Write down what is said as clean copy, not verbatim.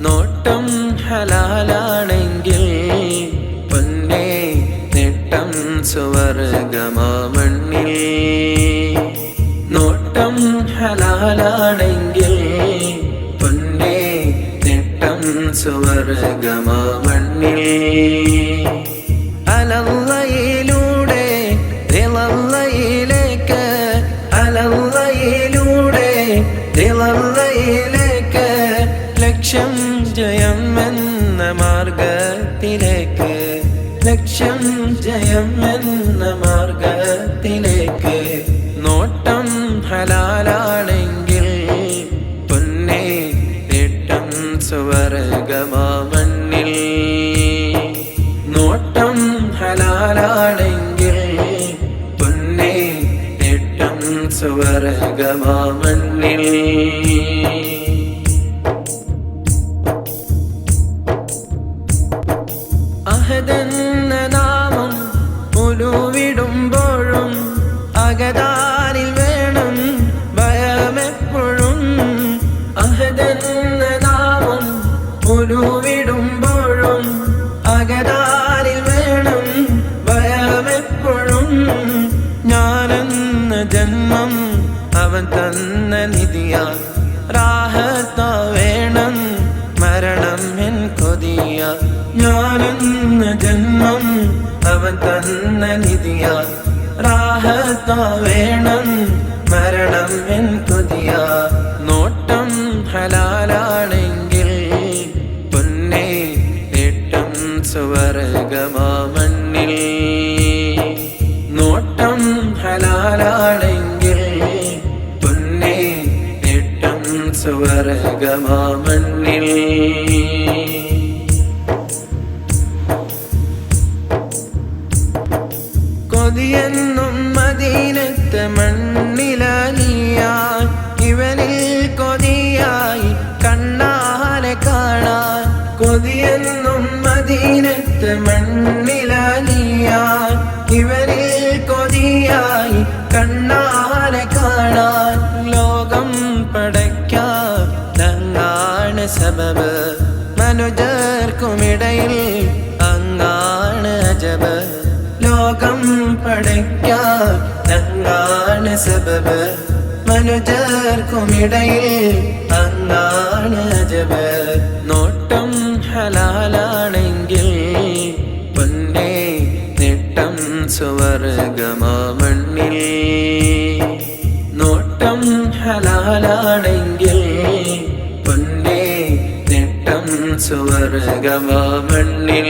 നോട്ടം ഹലാലാണെങ്കിൽ പൊന്നേ നേട്ടം സുവർഗമാമണ്ണിൽ. നോട്ടം ഹലാലാണെങ്കിൽ പൊന്നേ നേട്ടം സുവർഗമാമണ്ണിൽ. അലല്ലയിലൂടെ ദിലല്ലയിലേക്ക്, അലല്ലയിലൂടെ ദിലല്ലയിലേക്ക്, ലക്ഷ്യം ജയം എന്ന മാർഗത്തിലേക്ക്, ലക്ഷ്യം ജയം എന്ന മാർഗത്തിലേക്ക്. നോട്ടം ഹലാലാണെങ്കിൽ പൊന്നേ നേട്ടം സുവർഗമാമണ്ണിൽ. നോട്ടം ഹലാലാണെങ്കിൽ പൊന്നേ നേട്ടം സുവർഗമാമണ്ണിൽ. അഹദെന്ന നാമം ഉരുവിടുമ്പോഴും അകതാരിൽ വേണം ഭയമെപ്പോഴും. അഹദെന്ന നാമം ഉരുവിടുമ്പോഴും അകതാരിൽ വേണം ഭയമെപ്പോഴും. ഞാനെന്ന ജന്മം അവൻ തന്ന നിധിയാ, റാഹത്ത വേണം മരണം എൻ കൊതിയ. ഞാനെന്ന ജന്മം അവൻ തന്ന നിധിയാ, റാഹത്ത വേണം മരണം എൻ കൊതിയ. നോട്ടം ഹലാലാണെങ്കിൽ പൊന്നേ നേട്ടം സുവർഗമാമണ്ണിൽ. നോട്ടം ഹലാലാണെങ്കിൽ പൊന്നേ നേട്ടം സുവർഗമാമണ്ണിൽ. കൊതിയെന്നും മദീനത്തെ മണ്ണിലാലിയായി, ഇവനിൽ കൊതിയായി കണ്ണാലെ കാണാൻ. കൊതിയെന്നും മദീനത്തെ മണ്ണിലാലിയായി, ഇവനിൽ കൊതിയായി കണ്ണാലെ കാണാൻ. ലോകം പടയ്ക്കാണ് സബബ്, മനുജർക്കുമിടയിൽ അങ്ങാണ് അജബ്. ലോകം പടയ്ക്കാണ് സബബ്, മനുജർക്കുമിടയിൽ അങ്ങാണ് അജബ്. നോട്ടം ഹലാലാണെങ്കിൽ പൊന്നേ നേട്ടം സുവർഗമാമണ്ണിൽ. നോട്ടം ഹലാലാണെങ്കിൽ പൊന്നേ നേട്ടം സുവർഗമാമണ്ണിൽ.